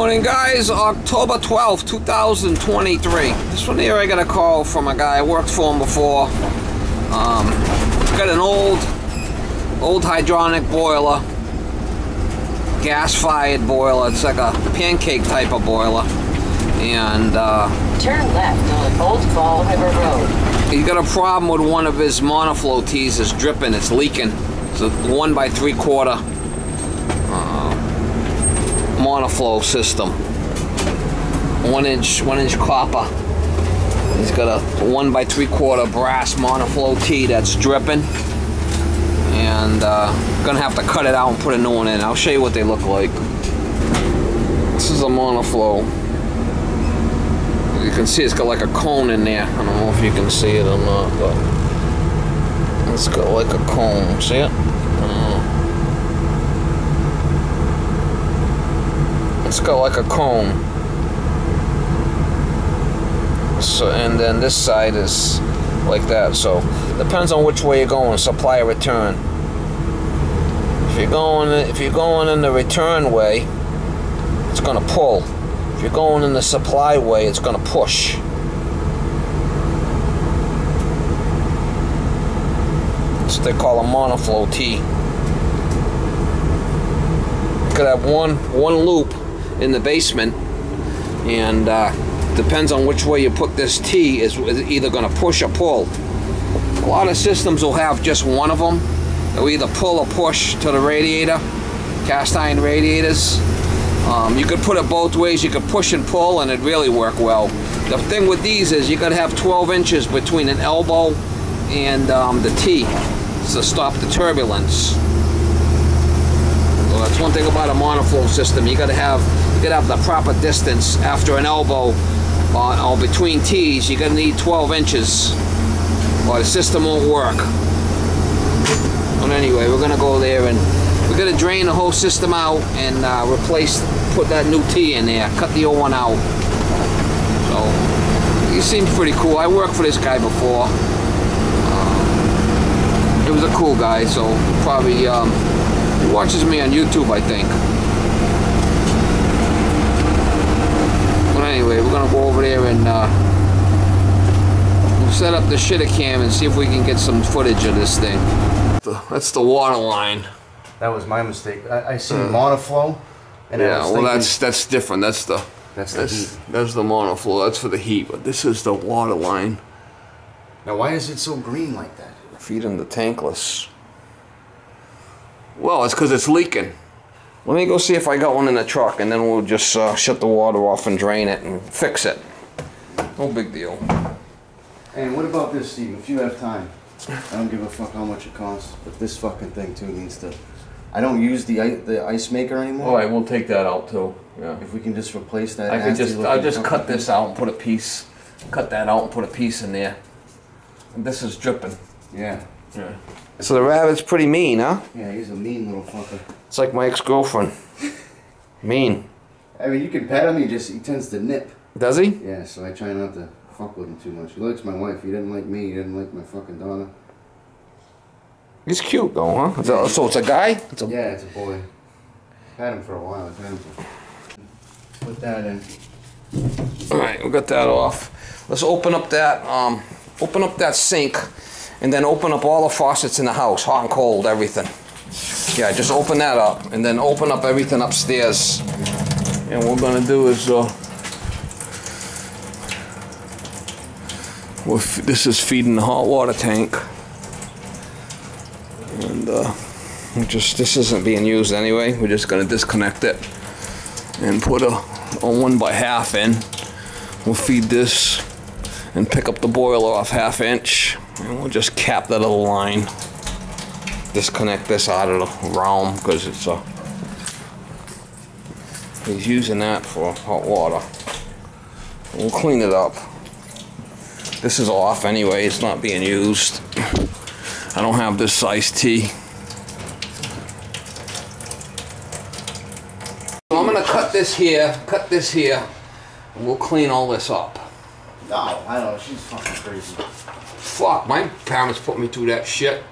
Morning guys, October 12th, 2023. This one here I got a call from a guy. I worked for him before. Got an old hydronic boiler, gas-fired boiler. It's like a pancake type of boiler. And turn left on Old Fall River Road. He got a problem with one of his monoflow tees. It's dripping, it's leaking. It's a 1 by 3/4 monoflow system. 1 inch copper. He's got a 1 by 3/4 brass monoflow tee that's dripping, and gonna have to cut it out and put a new one in. I'll show you what they look like. This is a monoflow. You can see it's got like a cone in there. I don't know if you can see it or not, but it's got like a cone. See it? It's got like a cone. So, and then this side is like that. So depends on which way you're going, supply or return. If you're going in the return way, it's gonna pull. If you're going in the supply way, it's gonna push. That's what they call a monoflow tee. You could have one loop in the basement, and depends on which way you put this tee is either going to push or pull. A lot of systems will have just one of them. They'll either pull or push to the radiator, cast iron radiators. You could put it both ways. You could push and pull, and it'd really work well. The thing with these is you got to have 12 inches between an elbow and the tee to stop the turbulence. So that's one thing about a monoflow system. You got to have the proper distance after an elbow or between tees. You're going to need 12 inches or the system won't work. But anyway, we're going to go there and we're going to drain the whole system out and put that new tee in there, cut the old one out. So he seems pretty cool. I worked for this guy before. He was a cool guy, so probably he watches me on YouTube, I think. But anyway, we're gonna go over there and we'll set up the shitter cam and see if we can get some footage of this thing. That's the water line. That was my mistake. I see monoflow. And yeah, well that's different. That's the heat. That's the monoflow. That's for the heat. But this is the water line. Now why is it so green like that? Feeding the tankless. Well, it's because it's leaking. Let me go see if I got one in the truck, and then we'll just shut the water off and drain it and fix it. No big deal. And what about this, Steve? If you have time, I don't give a fuck how much it costs, but this fucking thing too needs to. I don't use the ice maker anymore. All right, we'll take that out too. Yeah. If we can just replace that. I'll just cut this out and put a piece. Cut that out and put a piece in there. And this is dripping. Yeah. Yeah. So the rabbit's pretty mean, huh? Yeah, he's a mean little fucker. It's like my ex-girlfriend. Mean. I mean, you can pet him, he tends to nip. Does he? Yeah, so I try not to fuck with him too much. He likes my wife, he didn't like me, he didn't like my fucking daughter. He's cute though, huh? So it's a guy? Yeah, it's a boy. Had him for a while, I've had him for... Put that in. Alright, we got that off. Let's open up that sink, and then open up all the faucets in the house, hot and cold, everything. Yeah, just open that up, and then open up everything upstairs. And what we're gonna do is, this is feeding the hot water tank, and this isn't being used anyway. We're just gonna disconnect it and put a 1x1/2 in. We'll feed this and pick up the boiler off 1/2 inch, and we'll just cap that little line. Disconnect this out of the realm because he's using that for hot water. We'll clean it up. This is off anyway, it's not being used. I don't have this iced tea. So I'm gonna cut this here, and we'll clean all this up. No, I don't know, she's fucking crazy. Fuck, my parents put me through that shit.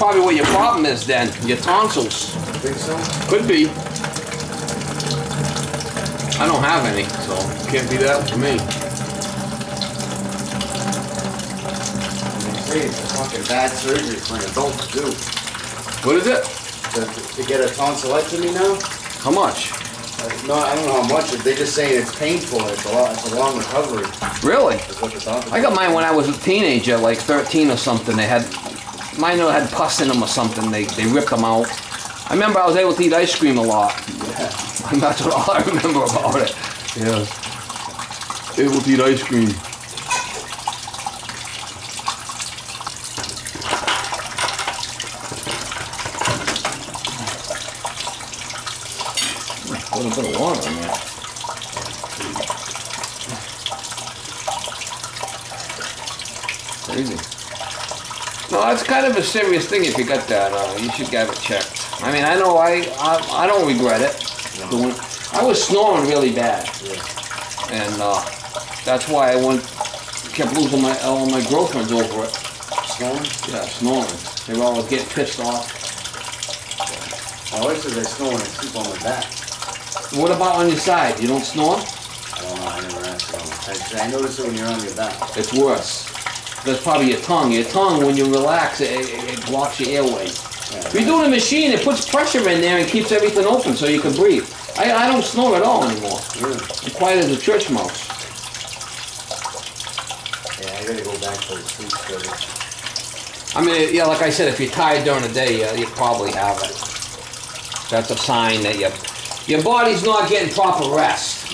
probably what your problem is then, your tonsils. Think so? Could be. I don't have any, so can't be that for me. They say it's a fucking bad surgery for an adult to do. What is it? To get a tonsillectomy now? How much? No, I don't know how much. They just say it's painful. It's a long recovery. Really? That's what the doctor I got mine when I was a teenager, like 13 or something. Mine had pus in them or something. They ripped them out. I remember I was able to eat ice cream a lot. Yeah. That's all I remember about it. Yeah. Able to eat ice cream. Put a bit of water in there. Crazy. No, that's kind of a serious thing if you got that. You should get it checked. I mean, I know I don't regret it. No. I was snoring really bad. Yeah. And that's why I kept losing all my girlfriends over it. Snoring? Yeah, snoring. They were always getting pissed off. My wife says I snore and I sleep on my back. What about on your side? You don't snore? I don't know, I never asked them. I notice it when you're on your back. It's worse. That's probably your tongue. Your tongue, when you relax, it blocks your airway. Yeah, If you're doing a machine, it puts pressure in there and keeps everything open so you can breathe. I don't snore at all anymore. Really? I'm quiet as a church mouse. Yeah, I gotta go back to the sleep schedule. I mean, yeah, like I said, if you're tired during the day, you probably have it. That's a sign that your body's not getting proper rest.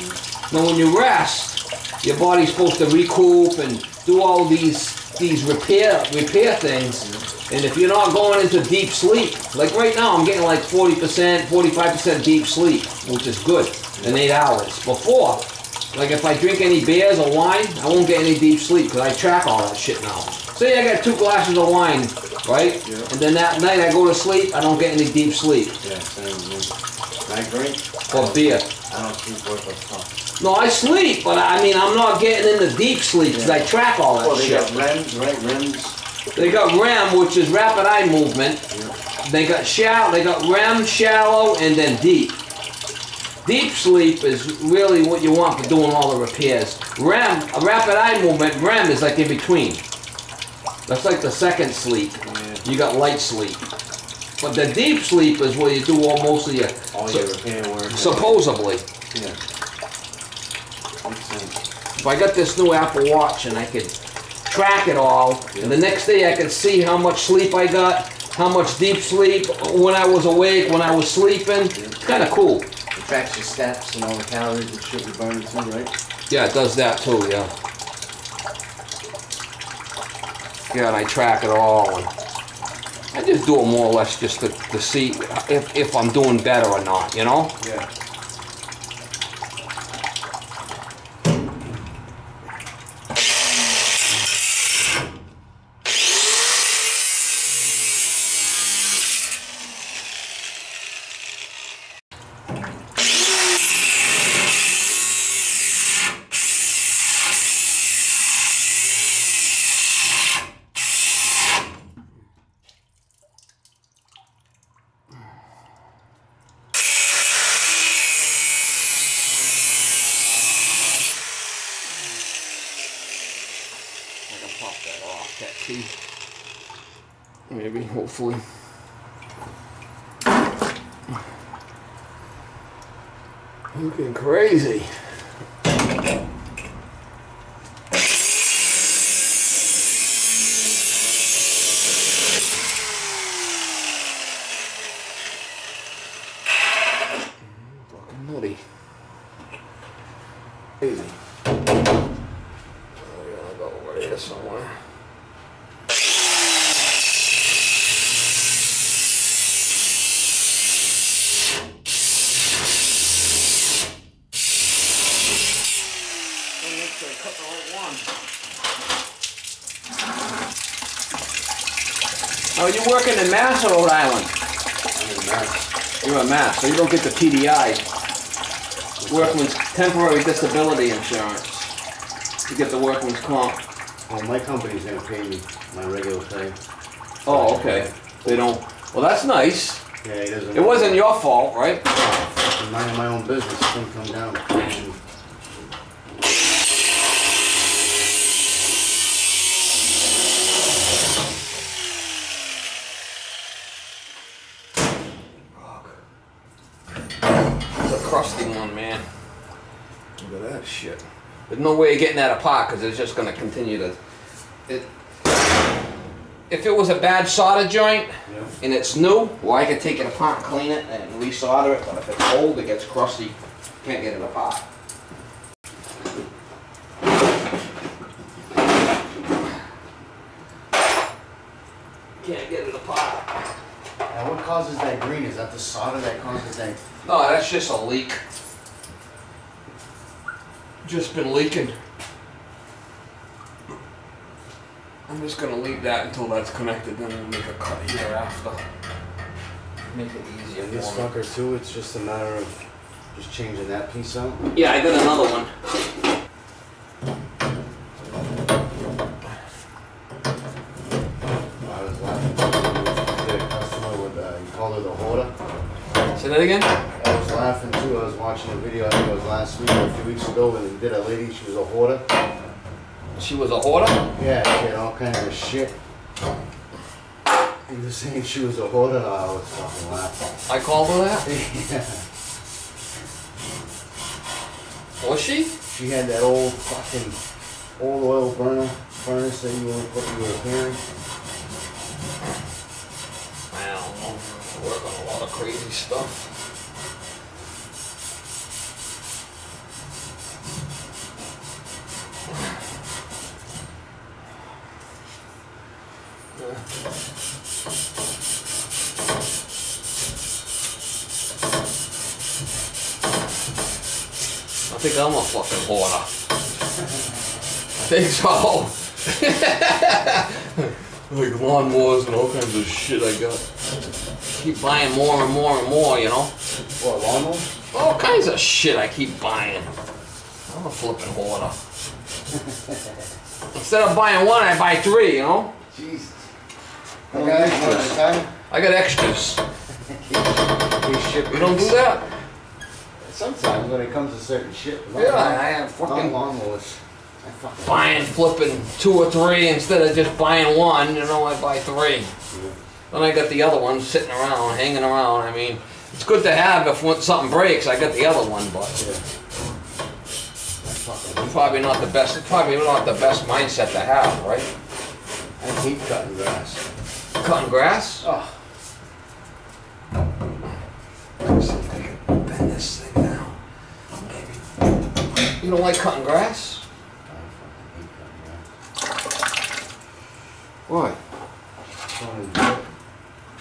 Now, when you rest, your body's supposed to recoup and do all these repair things. And if you're not going into deep sleep, like right now, I'm getting like 40%, 45% deep sleep, which is good in 8 hours. Before, like if I drink any beers or wine, I won't get any deep sleep because I track all that shit now. Say I got 2 glasses of wine, right? Yeah. And then that night I go to sleep, I don't get any deep sleep. Yeah, same with me. Can I drink? Or beer. I don't sleep worth a fuck. No, I sleep, but I mean, I'm not getting into deep sleep because I track all that shit. They got REMs, right? REMs. They got REM, which is rapid eye movement. Yeah. They got REM, shallow, and then deep. Deep sleep is really what you want for doing all the repairs. REM, a rapid eye movement, REM is like in between. That's like the second sleep. Yeah. You got light sleep. But the deep sleep is where you do most of your repair work. Supposedly. Yeah. If I got this new Apple Watch and I could track it all, and the next day I can see how much sleep I got, how much deep sleep, when I was awake, when I was sleeping. It's kind of cool. It tracks your steps and all the calories and shit you're burning too, right? Yeah, it does that too, yeah. Yeah, and I track it all. And I just do it more or less just to see if I'm doing better or not, you know? Yeah. Pop that off, that teeth. Maybe, hopefully. Looking crazy. Fucking nutty. Crazy. Here somewhere. Oh, you working in Mass or Rhode Island? I'm in Mass. You're in Mass, so you don't get the TDI. Workman's Temporary Disability Insurance. You get the workman's comp. Well, my company's gonna pay me my regular pay. Oh, okay. They don't. Well, that's nice. Yeah, he doesn't. It wasn't your fault, right? I'm minding my own business. It's gonna come down. It's a crusty one, man. Look at that shit. There's no way of getting that apart because it's just going to continue to... If it was a bad solder joint and it's new, well, I could take it apart, clean it, and resolder it. But if it's old, it gets crusty. Can't get it apart. Can't get it apart. Now, what causes that green? Is that the solder that causes that? No, that's just a leak. Just been leaking. I'm just gonna leave that until that's connected, then we'll make a cut here after. Make it easier. This fucker too, it's just a matter of just changing that piece out. Yeah, I got another one. I was laughing at a customer with, you call her the hoarder. Say that again? I was laughing too, I was watching a video, I think it was last week or a few weeks ago, when they did a lady, she was a hoarder. She was a hoarder? Yeah, she had all kinds of shit. He was saying she was a hoarder, I was fucking laughing. I called her that? Yeah. Was she? She had that old fucking old oil burner furnace that you only put in your repairing. I don't know. I work on a lot of crazy stuff. I think I'm a fucking hoarder. I think so. Like lawnmowers and all kinds of shit I got. Keep buying more and more and more, you know? What, lawnmower? All kinds of shit I keep buying. I'm a flipping hoarder. Instead of buying one, I buy three, you know? Jesus. I got extras. I got extras. You don't do that? Sometimes when it comes to certain shit. Yeah, I have fucking lawnmowers. buying, flipping 2 or 3 instead of just buying one, you know, I buy 3. Then I got the other one sitting around, hanging around. I mean, it's good to have if something breaks, I got the other one, but probably not the best mindset to have, right? I hate cutting grass. Cutting grass? Oh. Let me see if I can bend this thing down. Maybe. You don't like cutting grass? Why?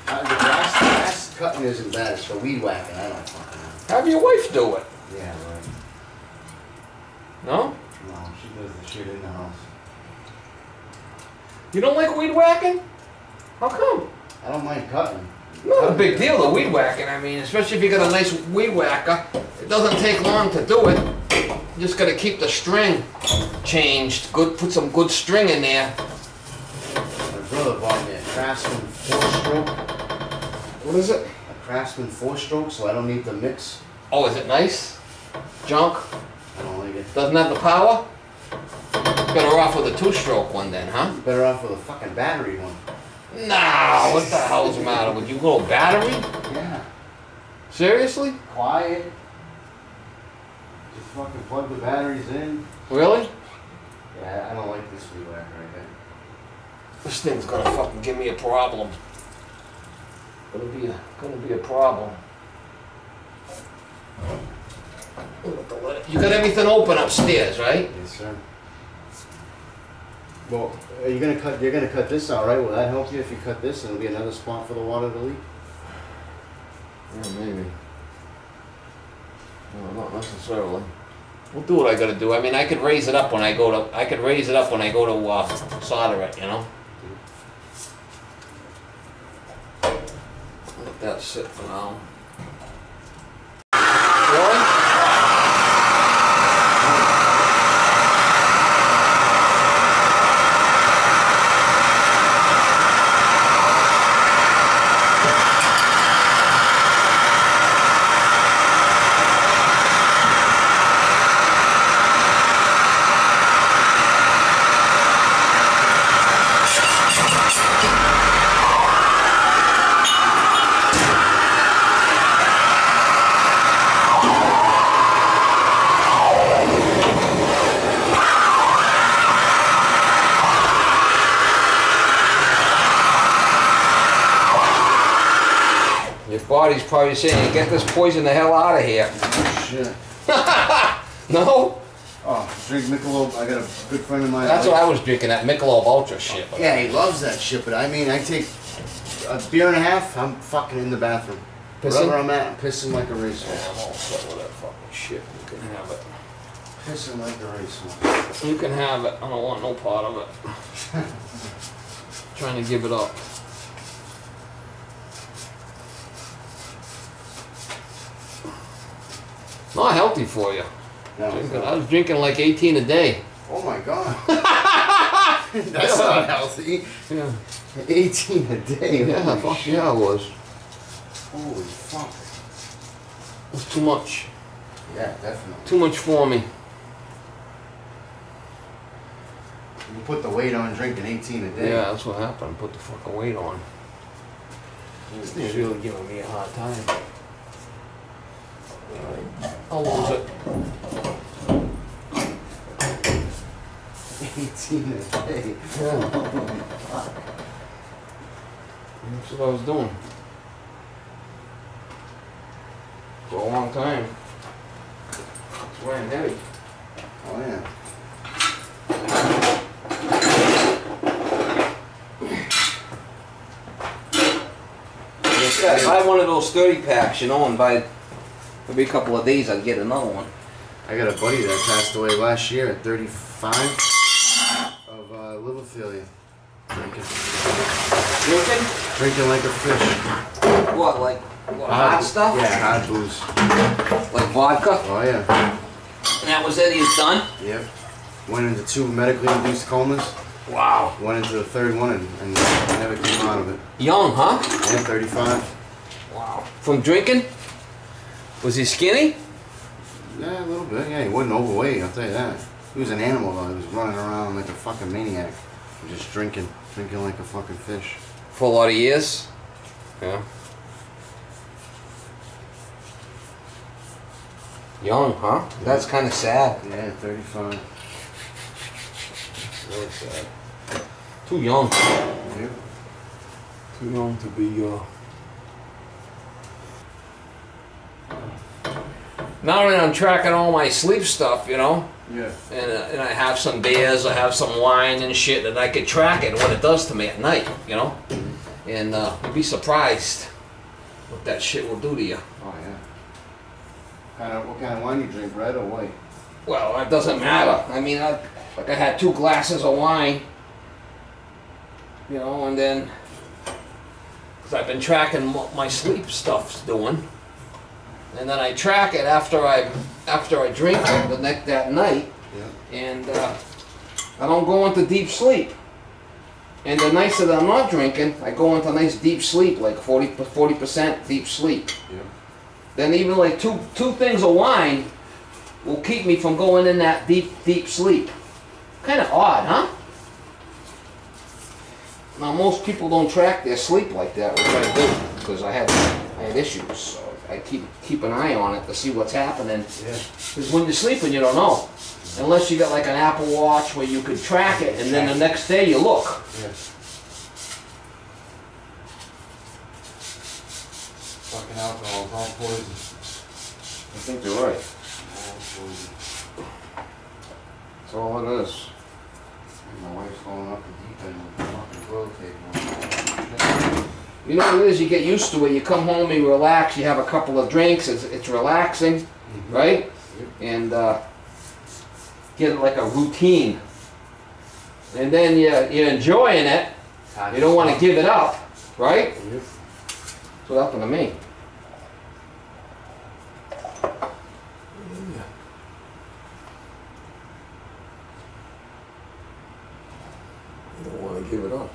The grass cutting isn't bad. It's the weed whacking. I don't fucking know. Have your wife do it. Yeah, right. No? No, she does the shit in the house. You don't like weed whacking? How come? I don't mind cutting. Not a big deal, the weed whacking. I mean, especially if you got a nice weed whacker, it doesn't take long to do it. You just got to keep the string changed. Good, put some good string in there. My brother bought me a Craftsman 4-stroke. What is it? A Craftsman 4-stroke, so I don't need to mix. Oh, is it nice? Junk? I don't like it. Doesn't have the power? Better off with a 2-stroke one then, huh? Better off with a fucking battery one. Nah, what the hell's the matter with you? Little battery? Yeah. Seriously? Quiet. Just fucking plug the batteries in. Really? Yeah, I don't like this weed whacker right there. This thing's gonna fucking give me a problem. Gonna be a problem. You got everything open upstairs, right? Yes, sir. Well, you're gonna cut this out, right? Will that help you if you cut this and it'll be another spot for the water to leak? Yeah, maybe. No, not necessarily. We'll do what I gotta do. I mean, I could raise it up when I go to solder it, you know? Let that sit for now. Really? body's probably saying, get this poison the hell out of here. Shit. No? Oh, drink Michelob. I got a good friend of mine. That's what I was drinking, that Michelob Ultra shit. Yeah, he loves that shit, but I mean, I take a beer and a half, I'm fucking in the bathroom. Pissing? Wherever I'm at, I'm pissing like a racehorse. Yeah, I'm all set with that fucking shit. You can have it. Pissing like a racehorse. You can have it. I don't want no part of it. Trying to give it up. Not healthy for you. No, I was drinking like 18 a day. oh my god. That's not healthy. Yeah. 18 a day. Yeah, holy fuck shit. yeah, I was. Holy fuck. It's too much. Yeah, definitely. Too much for me. You put the weight on drinking 18 a day. Yeah, that's what happened. Put the fucking weight on. It's really giving me a hard time. I'll lose it. 18 a day. Yeah. That's what I was doing. For a long time. That's why I'm heavy. Oh yeah. Yeah, buy one of those 30 packs, you know, and by every couple of days I'd get another one. I got a buddy that passed away last year at 35 of liver failure. Drinking? Drinking like a fish. What, like hot stuff? Yeah, hard booze. Like vodka? Oh yeah. And that was it, he was done? Yep. Went into 2 medically induced comas. Wow. Went into the 3rd one and never came out of it. Young, huh? Yeah, 35. Wow. From drinking? Was he skinny? Yeah, a little bit. Yeah, he wasn't overweight, I'll tell you that. He was an animal though. He was running around like a fucking maniac. Just drinking like a fucking fish. For a lot of years? Yeah. Young, huh? That's kind of sad. Yeah, 35. Really sad. Too young. Yep. Too young to be, Now that I'm tracking all my sleep stuff, you know, Yeah. and I have some beers, I have some wine and shit, and I can track it, what it does to me at night, you know? And you'd be surprised what that shit will do to you. Oh yeah. What kind of wine you drink, red or white? Well, it doesn't matter. I mean, I had 2 glasses of wine, you know, and then, because I've been tracking what my sleep stuff's doing, and then I track it after I drink it that night, Yeah. and I don't go into deep sleep. And the nights that I'm not drinking, I go into nice deep sleep, like 40% deep sleep. Yeah. Then even like two things of wine will keep me from going in that deep sleep. Kind of odd, huh? Now most people don't track their sleep like that, which I do, because I had issues. So I keep an eye on it to see what's happening. Yeah. Because when you're sleeping, you don't know, unless you got like an Apple Watch where you could track it, and then the next day you look. Yeah. Fucking alcohol is all poison. I think you're right. All poison. That's all it is. My wife's going up the deep end with the fucking toilet paper. You know what it is? You get used to it. You come home, you relax. You have a couple of drinks. It's relaxing, right? Yep. And get it like a routine. And then you're enjoying it. You don't want to give it up, right? Yep. That's what happened to me. You don't want to give it up.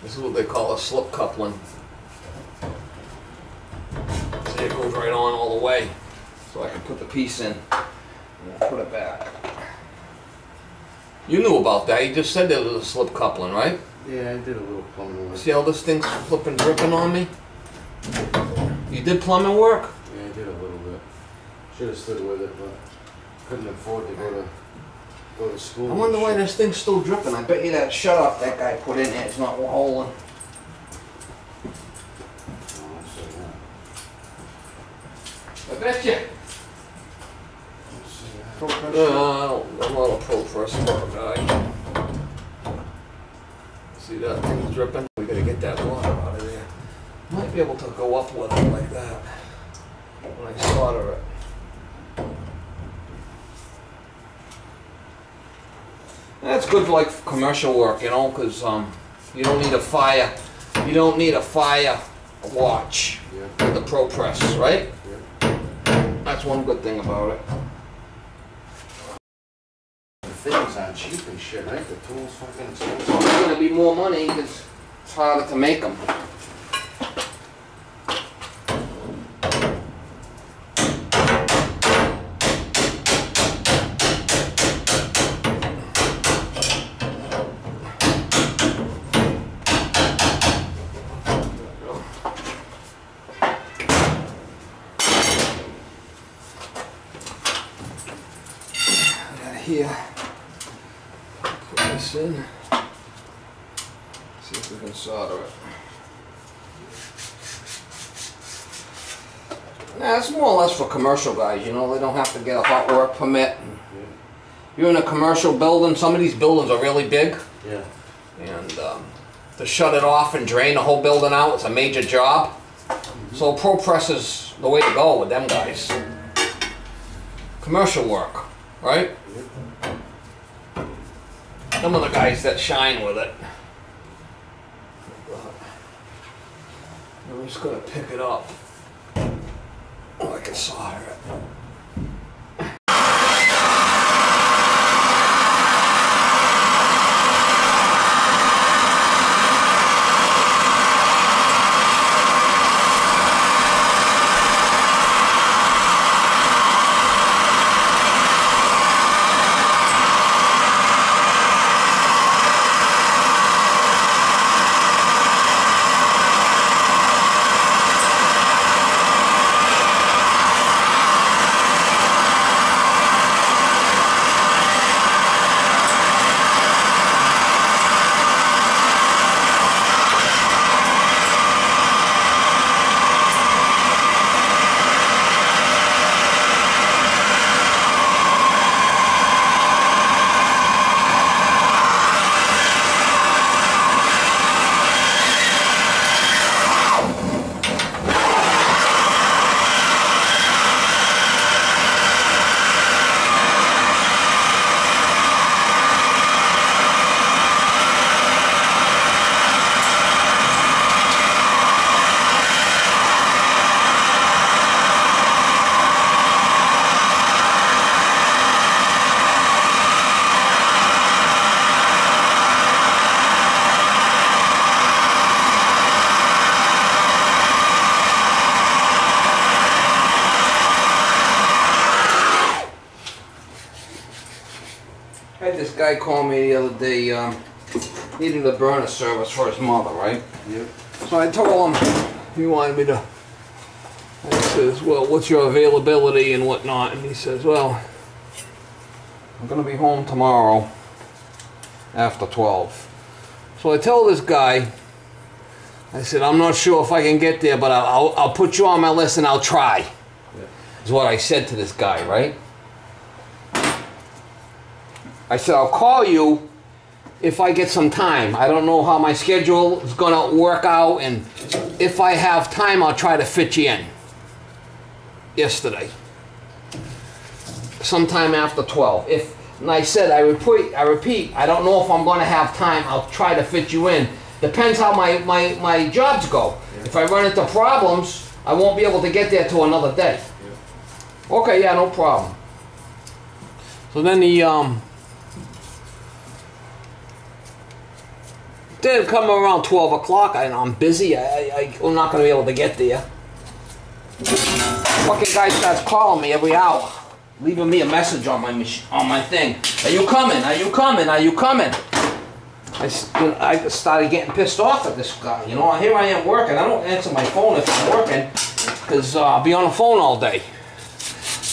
This is what they call a slip coupling. See, it goes right on all the way. So I can put the piece in and put it back. You knew about that. You just said there was a slip coupling, right? Yeah, I did a little plumbing work. See how this thing's flipping, dripping on me? You did plumbing work? Yeah, I did a little bit. Should have stood with it, but couldn't afford to go to school. I wonder why this thing's still dripping. I bet you that shut off that guy put in there, it's not holding. I bet you. I'm not a pro press guy. See that thing's dripping? We gotta get that water out of there. Might be able to go up with it like that when I solder it. That's good for like commercial work, you know, because you don't need a fire. You don't need a fire watch with the Pro Press, right? That's one good thing about it. The things aren't cheap and shit, right? The tools fucking expensive. So it's gonna be more money because it's harder to make them. Here, put this in, see if we can solder it. Now it's more or less for commercial guys, you know, they don't have to get a hot work permit. You're in a commercial building, some of these buildings are really big. Yeah. And to shut it off and drain the whole building out, it's a major job. So Pro Press is the way to go with them guys. Commercial work, right? Some of the guys that shine with it. I'm just gonna pick it up. Oh, I can solder it. I had this guy call me the other day, needed a burner service for his mother, right? Yep. So I told him he wanted me to, I says, well, what's your availability and whatnot? And he says, well, I'm going to be home tomorrow after 12. So I tell this guy, I said, I'm not sure if I can get there, but I'll put you on my list and I'll try. Yeah. Is what I said to this guy, right? I said, I'll call you if I get some time. I don't know how my schedule is going to work out, and if I have time, I'll try to fit you in. Yesterday. Sometime after 12. And I said, I repeat, I don't know if I'm going to have time. I'll try to fit you in. Depends how my jobs go. Yeah. If I run into problems, I won't be able to get there till another day. Yeah. Okay, yeah, no problem. So then he didn't come around 12 o'clock. I'm busy. I'm not going to be able to get there. Fucking guy starts calling me every hour, leaving me a message on my thing. Are you coming? Are you coming? Are you coming? I started getting pissed off at this guy. You know, here I am working. I don't answer my phone if I'm working, because I'll be on the phone all day.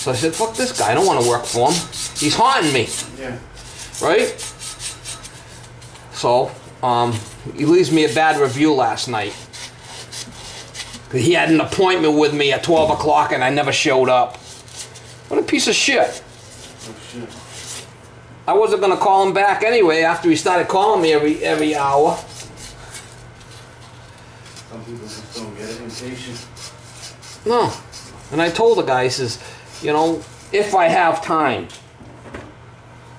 So I said, fuck this guy, I don't want to work for him. He's haunting me. Yeah. Right? So, he leaves me a bad review last night. He had an appointment with me at 12 o'clock and I never showed up. What a piece of shit. Oh shit. I wasn't gonna call him back anyway after he started calling me every hour. Some people just don't get it, impatient. No. And I told the guy, I says, you know, if I have time,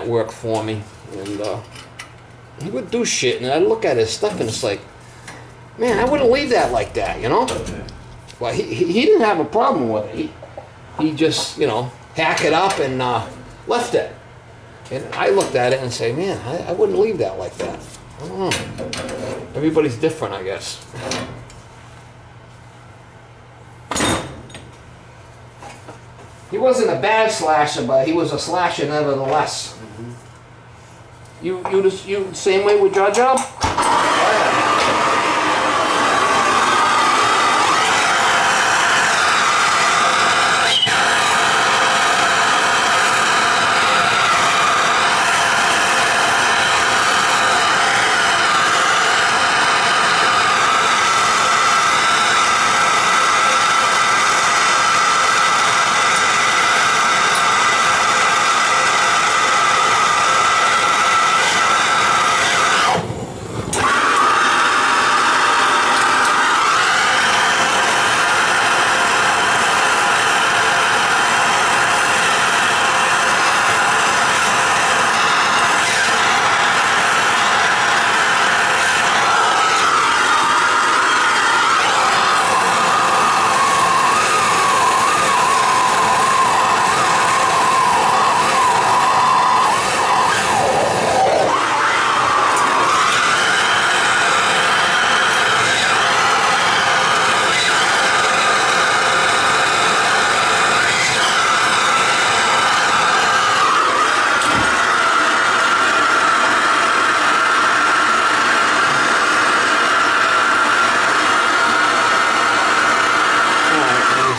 work for me. And he would do shit, and I'd look at his stuff and it's like, man, I wouldn't leave that like that, you know? Well, he didn't have a problem with it. He just, you know, hack it up and left it. And I looked at it and say, man, I wouldn't leave that like that. I don't know. Everybody's different, I guess. He wasn't a bad slasher, but he was a slasher nevertheless. Mm-hmm. You same way with your job?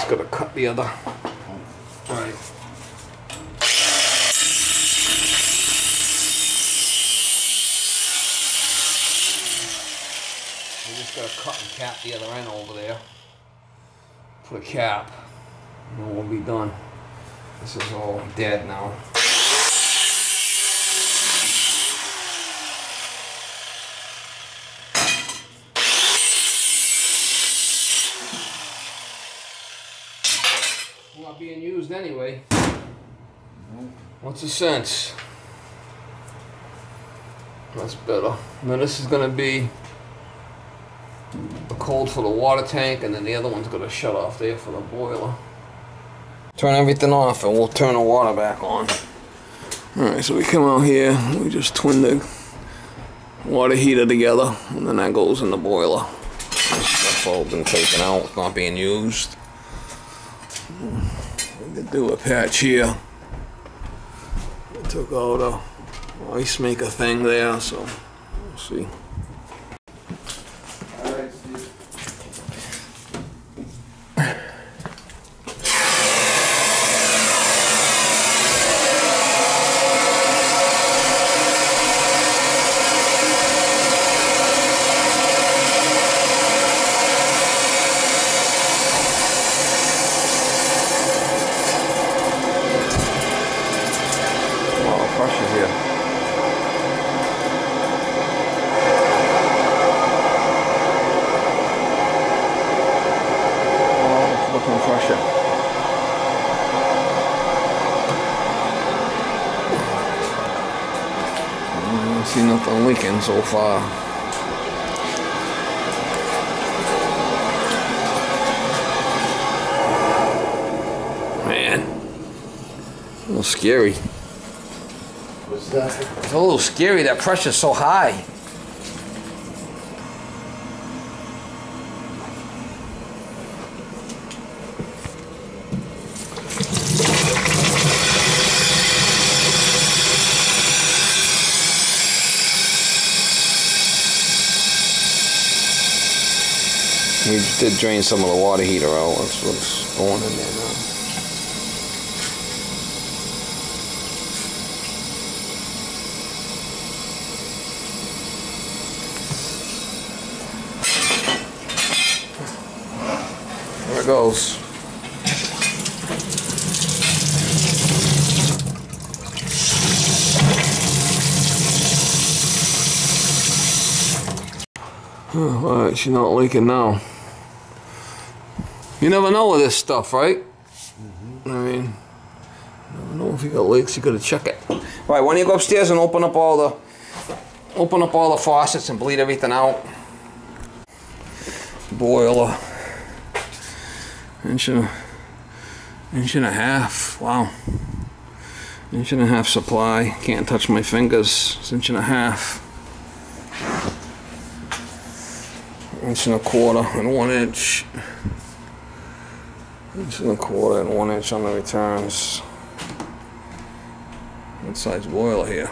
Gotta cut the other. Alright. We just gotta cut and cap the other end over there. Put a cap. And then we'll be done. This is all dead now. Not being used anyway. What's the sense? That's better. Now this is going to be a cold for the water tank, and then the other one's going to shut off there for the boiler. Turn everything off and we'll turn the water back on. Alright, so we come out here, we just twin the water heater together, and then that goes in the boiler. This stuff all been taken out, it's not being used. We could do a patch here. I took out a ice maker thing there, so we'll see. Alright, Steve. Pressure here. Oh, looking pressure. I don't see nothing leaking so far. Man, a little scary. What's that? It's a little scary, that pressure's so high. We did drain some of the water heater out. That's what's going in there now. goes. Alright, she's not leaking now. You never know with this stuff, right? I mean, you never know if you got leaks, you gotta check it. Alright, why don't you go upstairs and open up all the faucets and bleed everything out. Boiler. Inch and a half. Wow. Inch and a half supply. Can't touch my fingers. It's inch and a half. Inch and a quarter and 1 inch. Inch and a quarter and 1 inch on the returns. What size boiler here?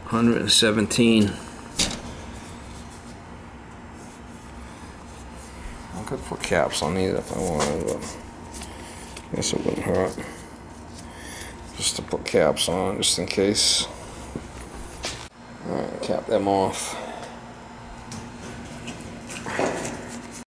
$117. I could put caps on these if I wanted, but I guess it wouldn't hurt. Just to put caps on, just in case. Alright, cap them off.